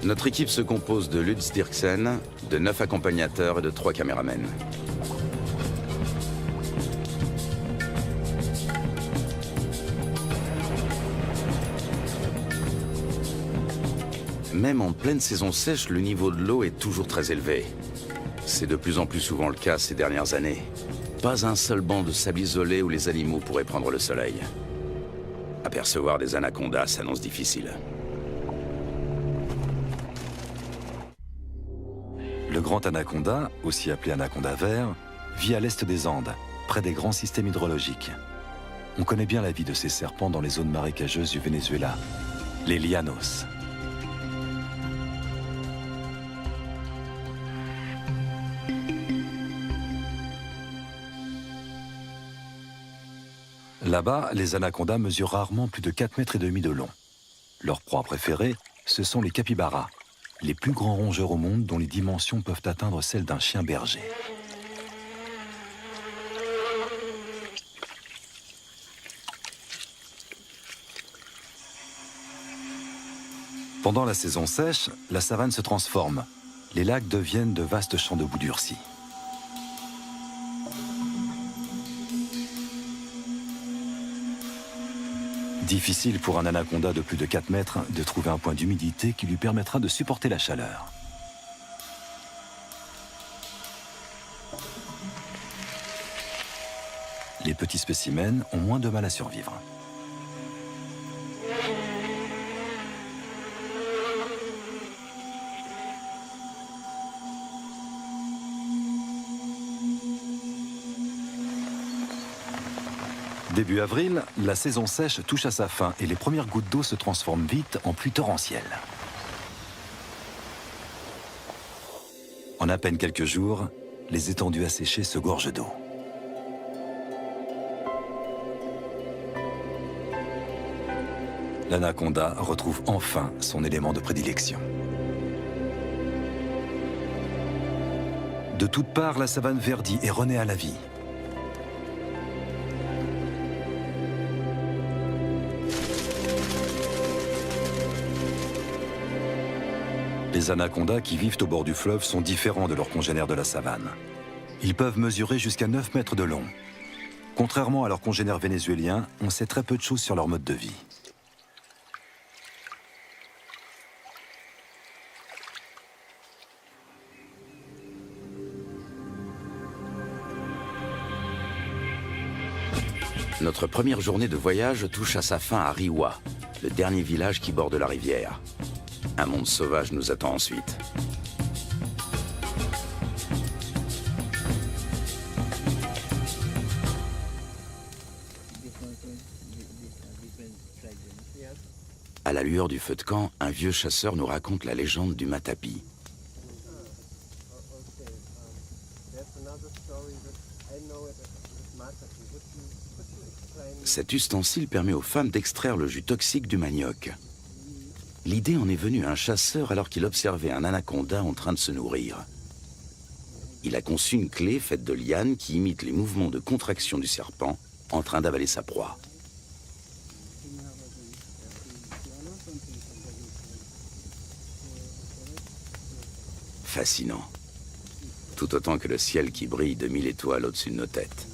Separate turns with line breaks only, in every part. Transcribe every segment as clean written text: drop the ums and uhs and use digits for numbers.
Notre équipe se compose de Lutz Dirksen, de 9 accompagnateurs et de 3 caméramens. Même en pleine saison sèche, le niveau de l'eau est toujours très élevé. C'est de plus en plus souvent le cas ces dernières années. Pas un seul banc de sable isolé où les animaux pourraient prendre le soleil. Apercevoir des anacondas s'annonce difficile.
Le grand anaconda, aussi appelé anaconda vert, vit à l'est des Andes, près des grands systèmes hydrologiques. On connaît bien la vie de ces serpents dans les zones marécageuses du Venezuela, les llanos. Là-bas, les anacondas mesurent rarement plus de 4,5 mètres de long. Leur proie préférée, ce sont les capybaras, les plus grands rongeurs au monde dont les dimensions peuvent atteindre celles d'un chien berger. Pendant la saison sèche, la savane se transforme. Les lacs deviennent de vastes champs de boue durcie. Difficile pour un anaconda de plus de 4 mètres de trouver un point d'humidité qui lui permettra de supporter la chaleur. Les petits spécimens ont moins de mal à survivre. Début avril, la saison sèche touche à sa fin et les premières gouttes d'eau se transforment vite en pluie torrentielle. En à peine quelques jours, les étendues asséchées se gorgent d'eau. L'anaconda retrouve enfin son élément de prédilection. De toutes parts, la savane verdit et renaît à la vie. Les anacondas qui vivent au bord du fleuve sont différents de leurs congénères de la savane. Ils peuvent mesurer jusqu'à 9 mètres de long. Contrairement à leurs congénères vénézuéliens, on sait très peu de choses sur leur mode de vie.
Notre première journée de voyage touche à sa fin à Riwa, le dernier village qui borde la rivière. Un monde sauvage nous attend ensuite. À la lueur du feu de camp, un vieux chasseur nous raconte la légende du matapi. Cet ustensile permet aux femmes d'extraire le jus toxique du manioc. L'idée en est venue à un chasseur alors qu'il observait un anaconda en train de se nourrir. Il a conçu une clé faite de lianes qui imite les mouvements de contraction du serpent en train d'avaler sa proie. Fascinant. Tout autant que le ciel qui brille de 1000 étoiles au-dessus de nos têtes.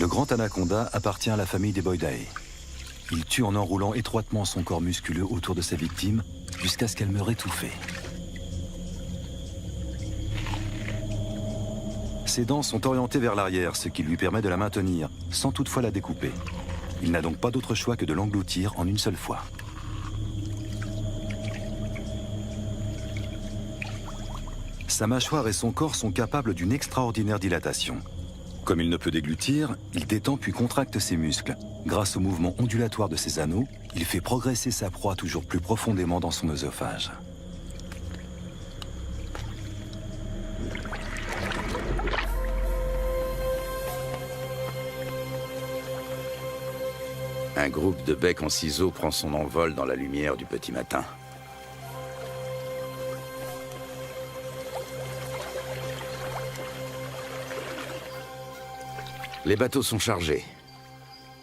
Le grand anaconda appartient à la famille des Boidae. Il tue en enroulant étroitement son corps musculeux autour de sa victime jusqu'à ce qu'elle meure étouffée. Ses dents sont orientées vers l'arrière, ce qui lui permet de la maintenir, sans toutefois la découper. Il n'a donc pas d'autre choix que de l'engloutir en une seule fois. Sa mâchoire et son corps sont capables d'une extraordinaire dilatation. Comme il ne peut déglutir, il détend puis contracte ses muscles. Grâce au mouvement ondulatoire de ses anneaux, il fait progresser sa proie toujours plus profondément dans son œsophage.
Un groupe de becs en ciseaux prend son envol dans la lumière du petit matin. Les bateaux sont chargés.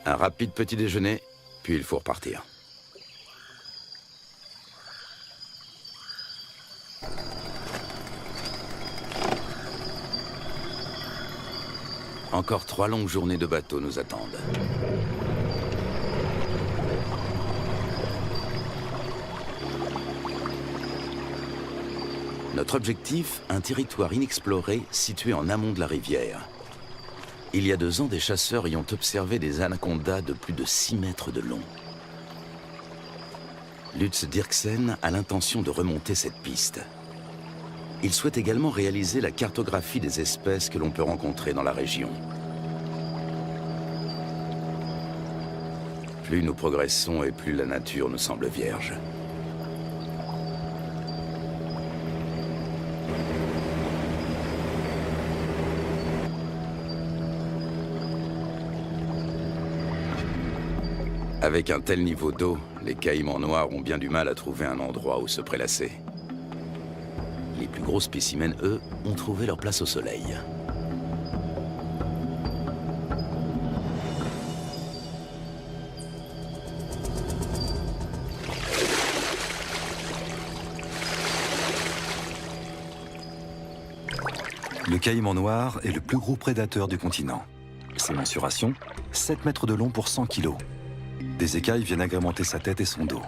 Un rapide petit déjeuner, puis il faut repartir. Encore 3 longues journées de bateau nous attendent. Notre objectif, un territoire inexploré situé en amont de la rivière. Il y a 2 ans, des chasseurs y ont observé des anacondas de plus de 6 mètres de long. Lutz Dirksen a l'intention de remonter cette piste. Il souhaite également réaliser la cartographie des espèces que l'on peut rencontrer dans la région. Plus nous progressons et plus la nature nous semble vierge. Avec un tel niveau d'eau, les caïmans noirs ont bien du mal à trouver un endroit où se prélasser. Les plus gros spécimens, eux, ont trouvé leur place au soleil.
Le caïman noir est le plus gros prédateur du continent. Ses mensurations, 7 mètres de long pour 100 kilos. Des écailles viennent agrémenter sa tête et son dos.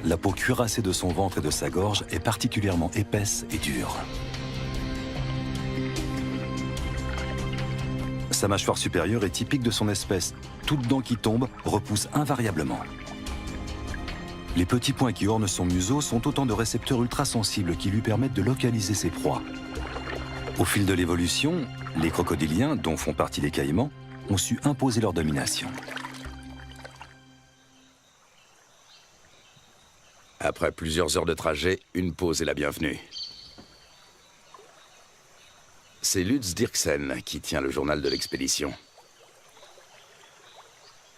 La peau cuirassée de son ventre et de sa gorge est particulièrement épaisse et dure. Sa mâchoire supérieure est typique de son espèce. Toute dent qui tombe repousse invariablement. Les petits points qui ornent son museau sont autant de récepteurs ultrasensibles qui lui permettent de localiser ses proies. Au fil de l'évolution, les crocodiliens, dont font partie les caïmans, ont su imposer leur domination.
Après plusieurs heures de trajet, une pause est la bienvenue. C'est Lutz Dirksen qui tient le journal de l'expédition.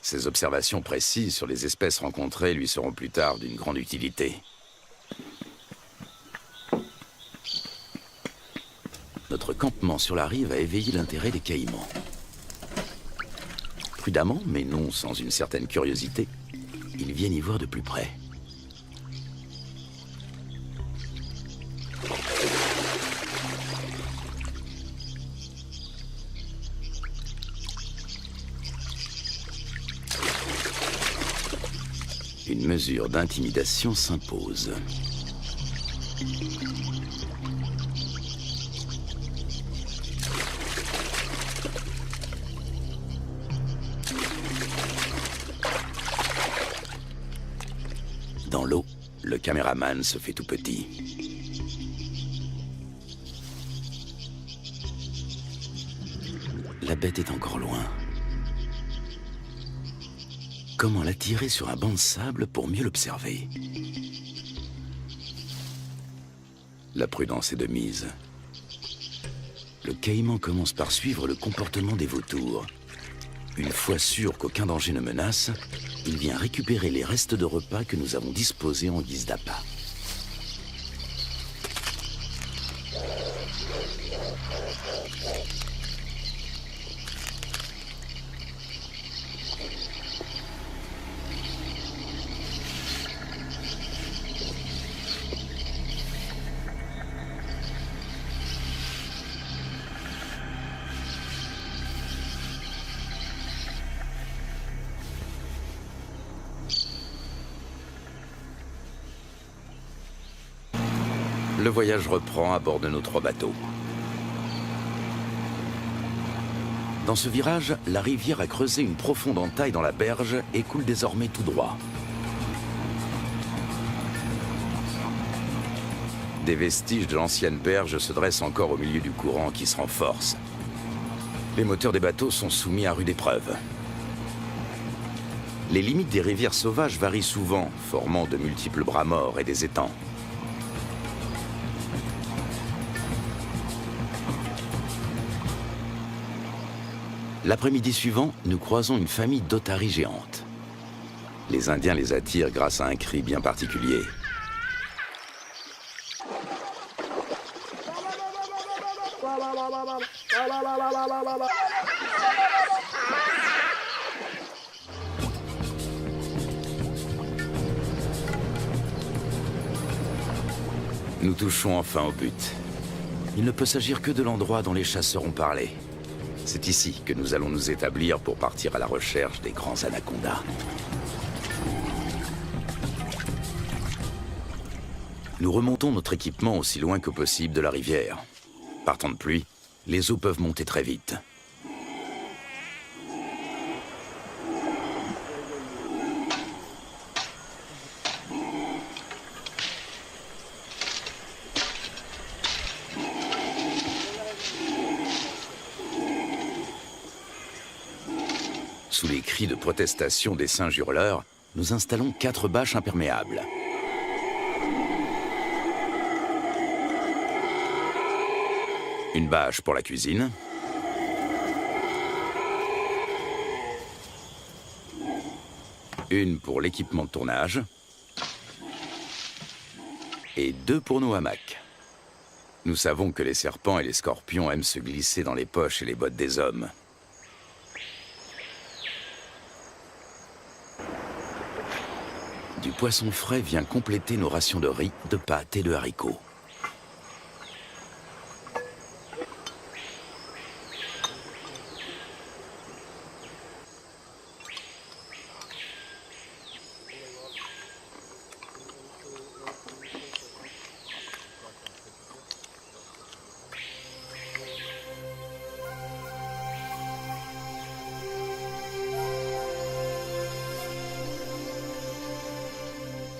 Ses observations précises sur les espèces rencontrées lui seront plus tard d'une grande utilité. Notre campement sur la rive a éveillé l'intérêt des caïmans. Prudemment, mais non sans une certaine curiosité, ils viennent y voir de plus près. Une mesure d'intimidation s'impose. Dans l'eau, le caméraman se fait tout petit. La bête est encore loin. Comment l'attirer sur un banc de sable pour mieux l'observer? La prudence est de mise. Le caïman commence par suivre le comportement des vautours. Une fois sûr qu'aucun danger ne menace, il vient récupérer les restes de repas que nous avons disposés en guise d'appât. Le voyage reprend à bord de nos 3 bateaux. Dans ce virage, la rivière a creusé une profonde entaille dans la berge et coule désormais tout droit. Des vestiges de l'ancienne berge se dressent encore au milieu du courant qui se renforce. Les moteurs des bateaux sont soumis à rude épreuve. Les limites des rivières sauvages varient souvent, formant de multiples bras morts et des étangs. L'après-midi suivant, nous croisons une famille d'otaries géantes. Les Indiens les attirent grâce à un cri bien particulier. Nous touchons enfin au but. Il ne peut s'agir que de l'endroit dont les chasseurs ont parlé. C'est ici que nous allons nous établir pour partir à la recherche des grands anacondas. Nous remontons notre équipement aussi loin que possible de la rivière. Par temps de pluie, les eaux peuvent monter très vite. Sous les cris de protestation des singes hurleurs, nous installons 4 bâches imperméables. Une bâche pour la cuisine. Une pour l'équipement de tournage. Et 2 pour nos hamacs. Nous savons que les serpents et les scorpions aiment se glisser dans les poches et les bottes des hommes. Du poisson frais vient compléter nos rations de riz, de pâtes et de haricots.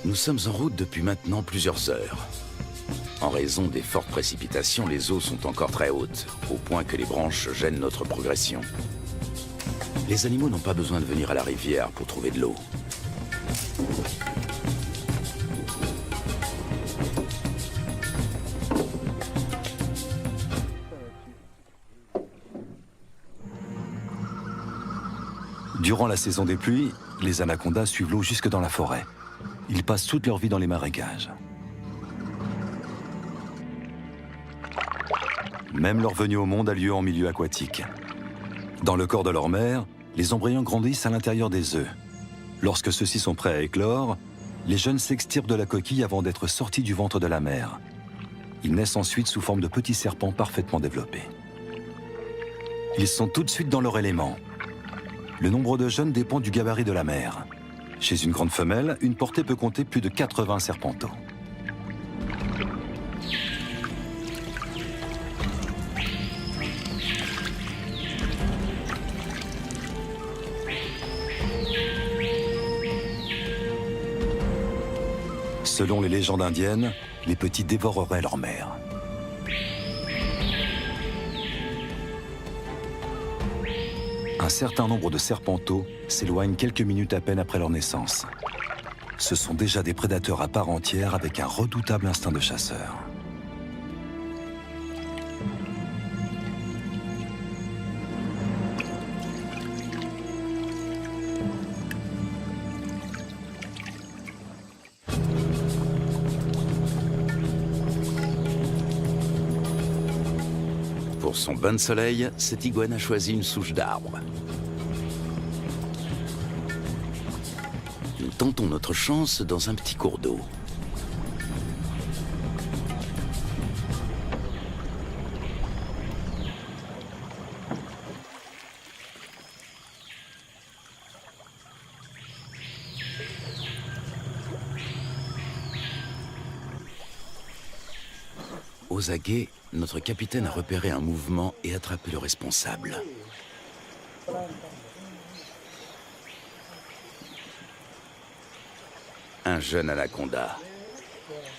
Nous sommes en route depuis maintenant plusieurs heures. En raison des fortes précipitations, les eaux sont encore très hautes, au point que les branches gênent notre progression. Les animaux n'ont pas besoin de venir à la rivière pour trouver de l'eau.
Durant la saison des pluies, les anacondas suivent l'eau jusque dans la forêt. Ils passent toute leur vie dans les marécages. Même leur venue au monde a lieu en milieu aquatique. Dans le corps de leur mère, les embryons grandissent à l'intérieur des œufs. Lorsque ceux-ci sont prêts à éclore, les jeunes s'extirpent de la coquille avant d'être sortis du ventre de la mère. Ils naissent ensuite sous forme de petits serpents parfaitement développés. Ils sont tout de suite dans leur élément. Le nombre de jeunes dépend du gabarit de la mère. Chez une grande femelle, une portée peut compter plus de 80 serpenteaux. Selon les légendes indiennes, les petits dévoreraient leur mère. Un certain nombre de serpenteaux s'éloignent quelques minutes à peine après leur naissance. Ce sont déjà des prédateurs à part entière avec un redoutable instinct de chasseur.
Pour son bain de soleil, cette iguane a choisi une souche d'arbre. Nous tentons notre chance dans un petit cours d'eau. Aux aguets, notre capitaine a repéré un mouvement et attrapé le responsable. Un jeune anaconda.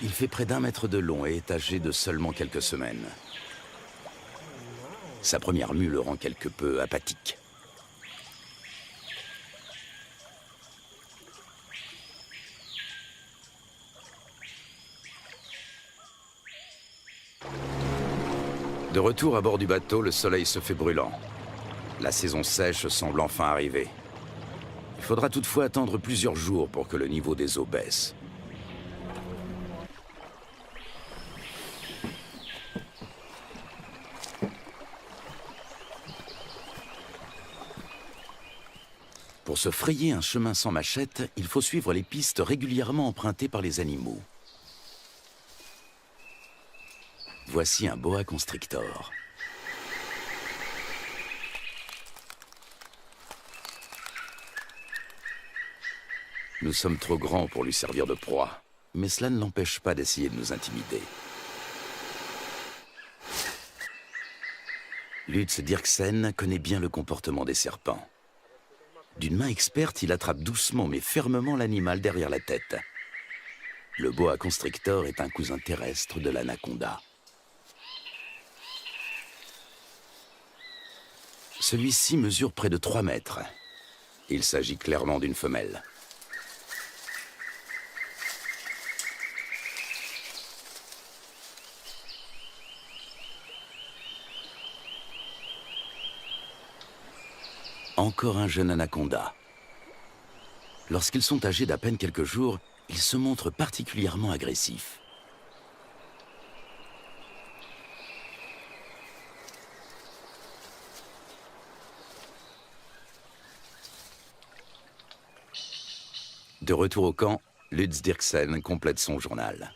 Il fait près d'1 mètre de long et est âgé de seulement quelques semaines. Sa première mue le rend quelque peu apathique. De retour à bord du bateau, le soleil se fait brûlant. La saison sèche semble enfin arriver. Il faudra toutefois attendre plusieurs jours pour que le niveau des eaux baisse. Pour se frayer un chemin sans machette, il faut suivre les pistes régulièrement empruntées par les animaux. Voici un boa constrictor. Nous sommes trop grands pour lui servir de proie, mais cela ne l'empêche pas d'essayer de nous intimider. Lutz Dirksen connaît bien le comportement des serpents. D'une main experte, il attrape doucement mais fermement l'animal derrière la tête. Le boa constrictor est un cousin terrestre de l'anaconda. Celui-ci mesure près de 3 mètres. Il s'agit clairement d'une femelle. Encore un jeune anaconda. Lorsqu'ils sont âgés d'à peine quelques jours, ils se montrent particulièrement agressifs. De retour au camp, Lutz Dirksen complète son journal.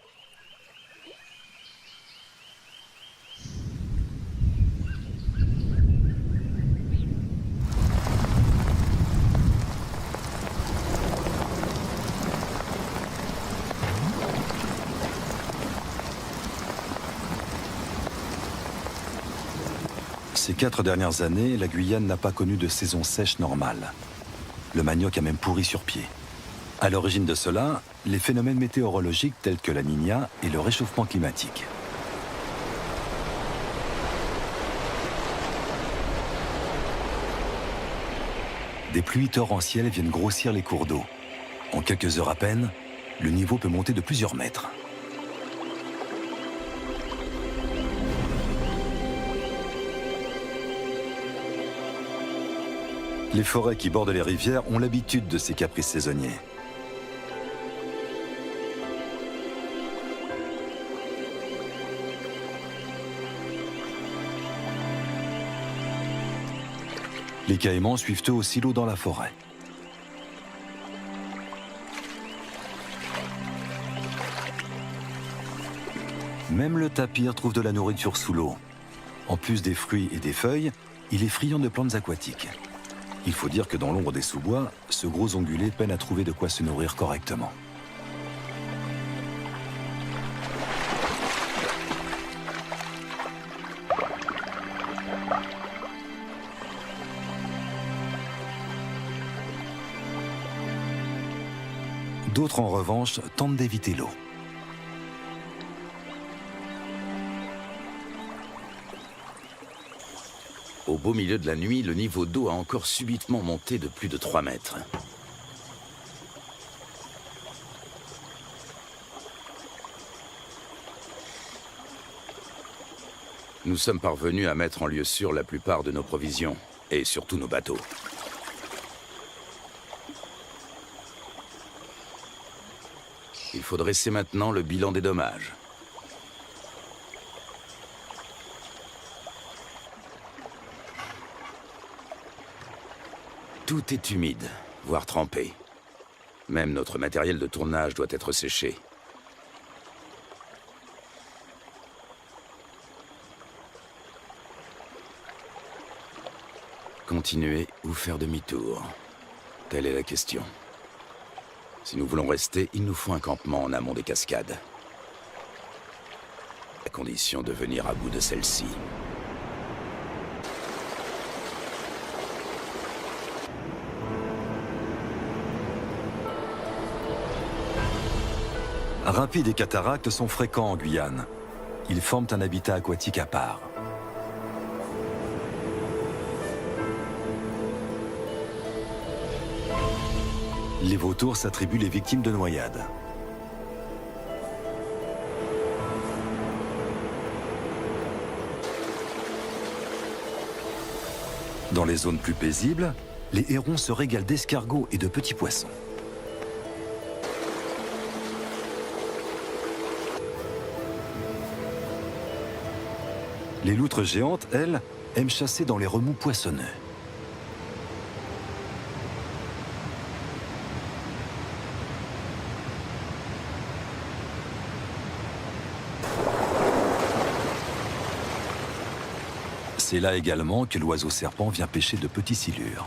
Ces 4 dernières années, la Guyane n'a pas connu de saison sèche normale. Le manioc a même pourri sur pied. À l'origine de cela, les phénomènes météorologiques tels que la Niña et le réchauffement climatique. Des pluies torrentielles viennent grossir les cours d'eau. En quelques heures à peine, le niveau peut monter de plusieurs mètres. Les forêts qui bordent les rivières ont l'habitude de ces caprices saisonniers. Les caïmans suivent eux aussi l'eau dans la forêt. Même le tapir trouve de la nourriture sous l'eau. En plus des fruits et des feuilles, il est friand de plantes aquatiques. Il faut dire que dans l'ombre des sous-bois, ce gros ongulé peine à trouver de quoi se nourrir correctement. D'autres, en revanche, tentent d'éviter l'eau.
Au beau milieu de la nuit, le niveau d'eau a encore subitement monté de plus de 3 mètres. Nous sommes parvenus à mettre en lieu sûr la plupart de nos provisions, et surtout nos bateaux. Il faut dresser maintenant le bilan des dommages. Tout est humide, voire trempé. Même notre matériel de tournage doit être séché. Continuer ou faire demi-tour? Telle est la question. Si nous voulons rester, il nous faut un campement en amont des cascades. À condition de venir à bout de celle-ci.
Rapides et cataractes sont fréquents en Guyane. Ils forment un habitat aquatique à part. Les vautours s'attribuent les victimes de noyades. Dans les zones plus paisibles, les hérons se régalent d'escargots et de petits poissons. Les loutres géantes, elles, aiment chasser dans les remous poissonneux. C'est là également que l'oiseau serpent vient pêcher de petits silures.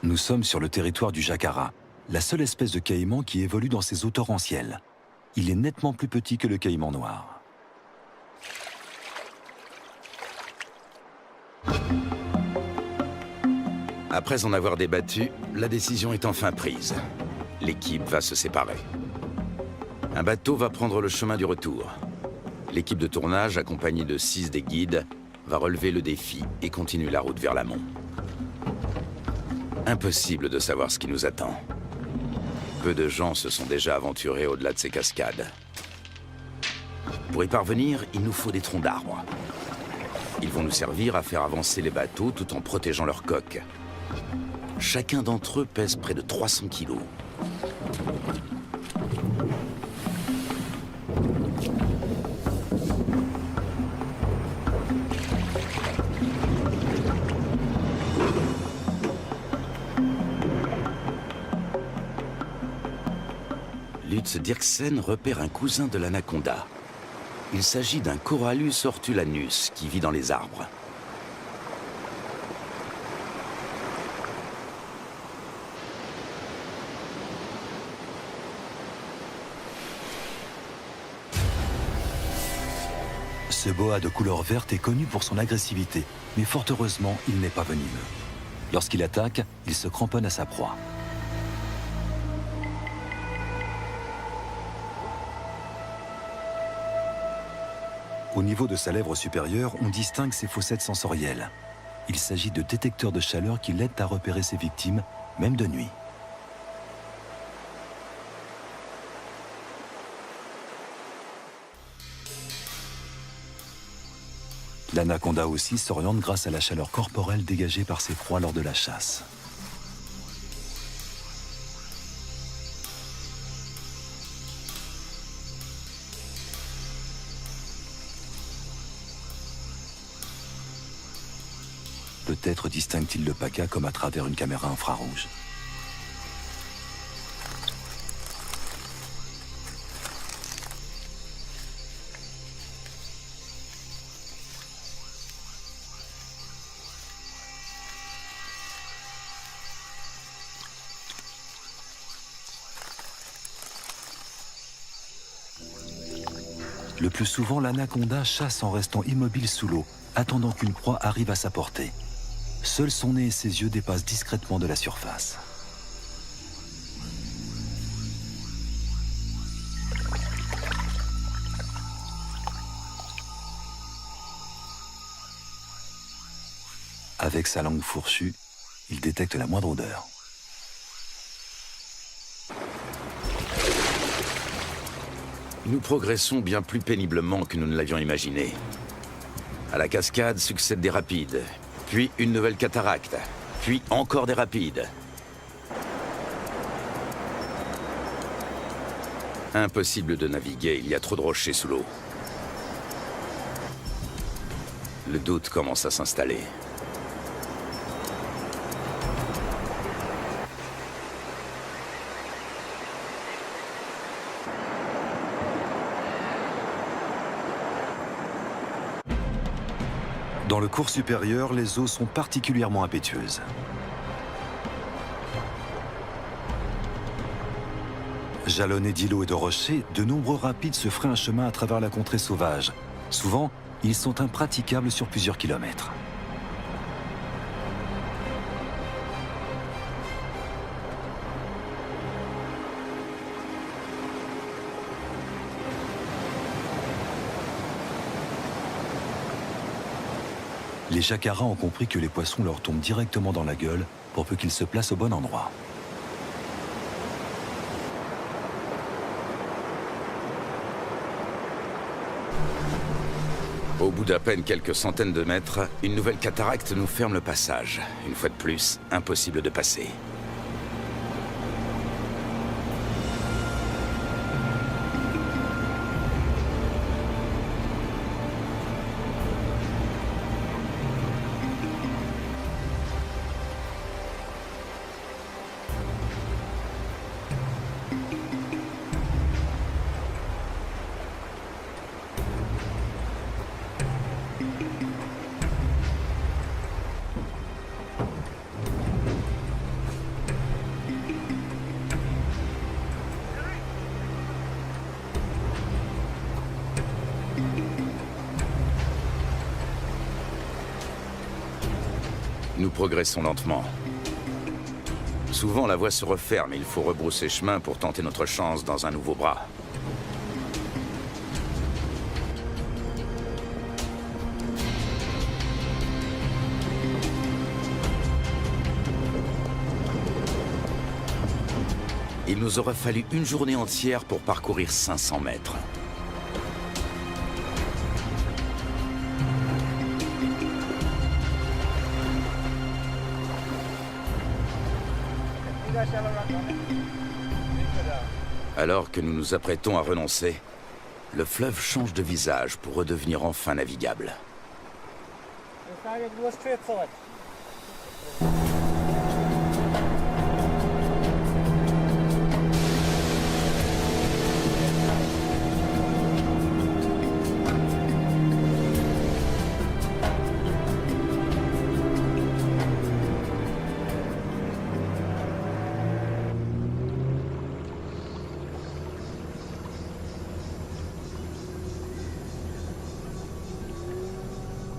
Nous sommes sur le territoire du jacara, la seule espèce de caïman qui évolue dans ces eaux torrentielles. Il est nettement plus petit que le caïman noir.
Après en avoir débattu, la décision est enfin prise. L'équipe va se séparer. Un bateau va prendre le chemin du retour. L'équipe de tournage, accompagnée de 6 des guides, va relever le défi et continuer la route vers l'amont. Impossible de savoir ce qui nous attend. Peu de gens se sont déjà aventurés au-delà de ces cascades. Pour y parvenir, il nous faut des troncs d'arbres. Ils vont nous servir à faire avancer les bateaux tout en protégeant leur coque. Chacun d'entre eux pèse près de 300 kilos. Lutz Dirksen repère un cousin de l'anaconda. Il s'agit d'un Corallus hortulanus qui vit dans les arbres.
Ce boa de couleur verte est connu pour son agressivité, mais fort heureusement, il n'est pas venimeux. Lorsqu'il attaque, il se cramponne à sa proie. Au niveau de sa lèvre supérieure, on distingue ses fossettes sensorielles. Il s'agit de détecteurs de chaleur qui l'aident à repérer ses victimes, même de nuit. L'anaconda aussi s'oriente grâce à la chaleur corporelle dégagée par ses proies lors de la chasse. Peut-être distingue-t-il le paca comme à travers une caméra infrarouge. Le plus souvent, l'anaconda chasse en restant immobile sous l'eau, attendant qu'une proie arrive à sa portée. Seul son nez et ses yeux dépassent discrètement de la surface. Avec sa langue fourchue, il détecte la moindre odeur.
Nous progressons bien plus péniblement que nous ne l'avions imaginé. À la cascade succèdent des rapides, puis une nouvelle cataracte, puis encore des rapides. Impossible de naviguer, il y a trop de rochers sous l'eau. Le doute commence à s'installer.
Dans le cours supérieur, les eaux sont particulièrement impétueuses. Jalonnés d'îlots et de rochers, de nombreux rapides se frayent un chemin à travers la contrée sauvage. Souvent, ils sont impraticables sur plusieurs kilomètres. Les jacaras ont compris que les poissons leur tombent directement dans la gueule pour peu qu'ils se placent au bon endroit.
Au bout d'à peine quelques centaines de mètres, une nouvelle cataracte nous ferme le passage. Une fois de plus, impossible de passer. Nous progressons lentement. Souvent, la voie se referme et il faut rebrousser chemin pour tenter notre chance dans un nouveau bras. Il nous aura fallu une journée entière pour parcourir 500 mètres. Alors que nous nous apprêtons à renoncer, le fleuve change de visage pour redevenir enfin navigable.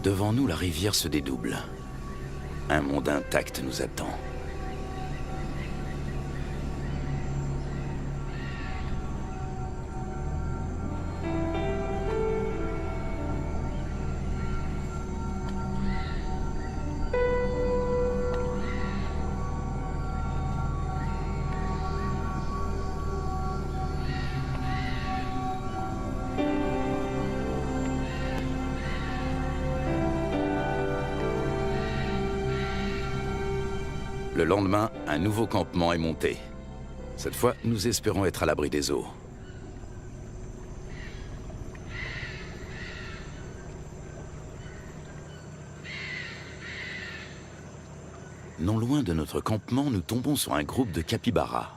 Devant nous, la rivière se dédouble. Un monde intact nous attend. Le lendemain, un nouveau campement est monté. Cette fois, nous espérons être à l'abri des eaux. Non loin de notre campement, nous tombons sur un groupe de capybaras.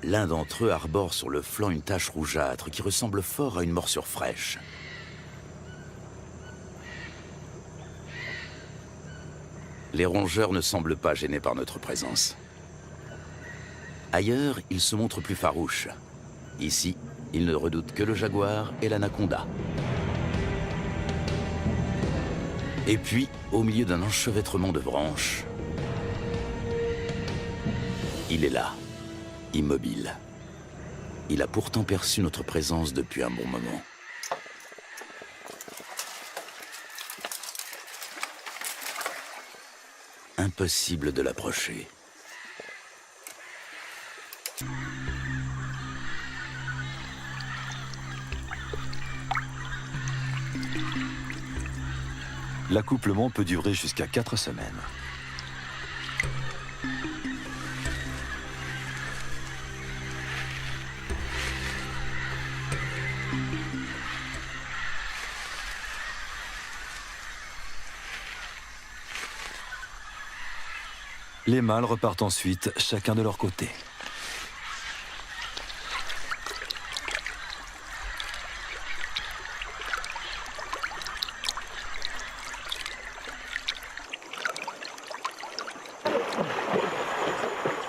L'un d'entre eux arbore sur le flanc une tache rougeâtre qui ressemble fort à une morsure fraîche. Les rongeurs ne semblent pas gênés par notre présence. Ailleurs, ils se montrent plus farouches. Ici, ils ne redoutent que le jaguar et l'anaconda. Et puis, au milieu d'un enchevêtrement de branches, il est là, immobile. Il a pourtant perçu notre présence depuis un bon moment. Impossible de l'approcher.
L'accouplement peut durer jusqu'à 4 semaines. Les mâles repartent ensuite, chacun de leur côté.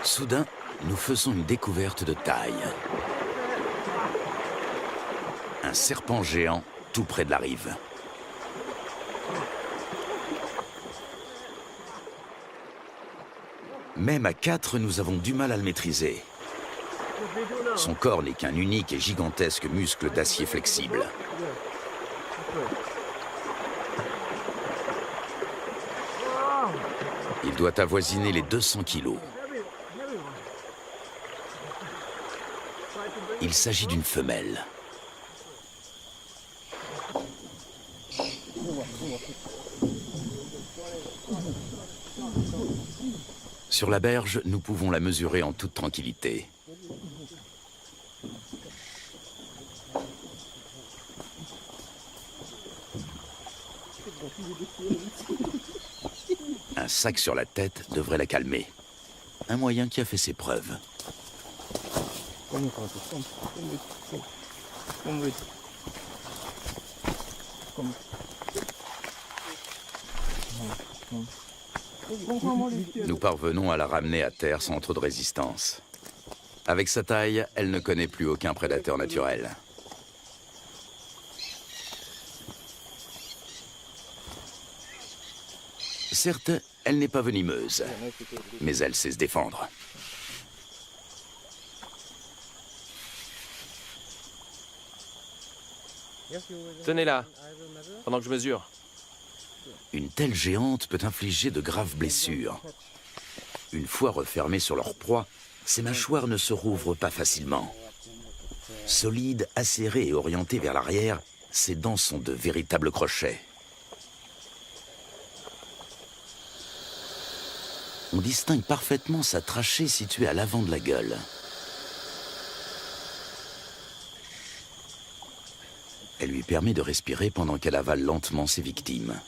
Soudain, nous faisons une découverte de taille. Un serpent géant tout près de la rive. Même à 4, nous avons du mal à le maîtriser. Son corps n'est qu'un unique et gigantesque muscle d'acier flexible. Il doit avoisiner les 200 kilos. Il s'agit d'une femelle. Sur la berge, nous pouvons la mesurer en toute tranquillité. Un sac sur la tête devrait la calmer. Un moyen qui a fait ses preuves. Nous parvenons à la ramener à terre sans trop de résistance. Avec sa taille, elle ne connaît plus aucun prédateur naturel. Certes, elle n'est pas venimeuse, mais elle sait se défendre.
Tenez-la, pendant que je mesure.
Une telle géante peut infliger de graves blessures. Une fois refermées sur leur proie, ces mâchoires ne se rouvrent pas facilement. Solides, acérées et orientées vers l'arrière, ses dents sont de véritables crochets. On distingue parfaitement sa trachée située à l'avant de la gueule. Elle lui permet de respirer pendant qu'elle avale lentement ses victimes.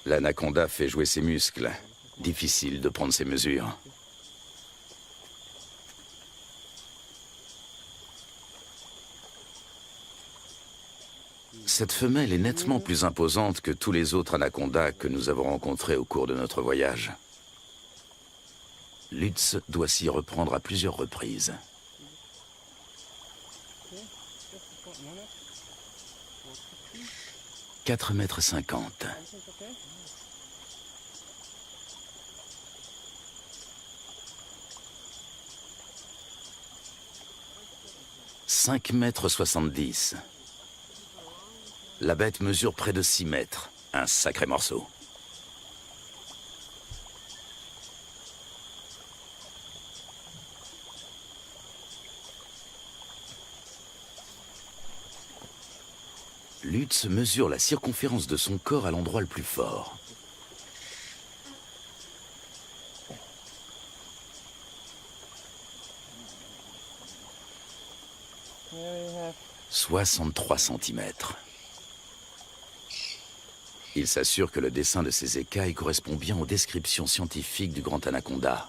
L'anaconda fait jouer ses muscles. Difficile de prendre ses mesures. Cette femelle est nettement plus imposante que tous les autres anacondas que nous avons rencontrés au cours de notre voyage. Lutz doit s'y reprendre à plusieurs reprises. « 4,50 m. « 5,70 m. La bête mesure près de 6 mètres. Un sacré morceau. Lutz mesure la circonférence de son corps à l'endroit le plus fort. « 63 cm. Il s'assure que le dessin de ses écailles correspond bien aux descriptions scientifiques du grand anaconda.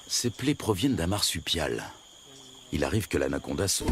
Ces plaies proviennent d'un marsupial. Il arrive que l'anaconda se...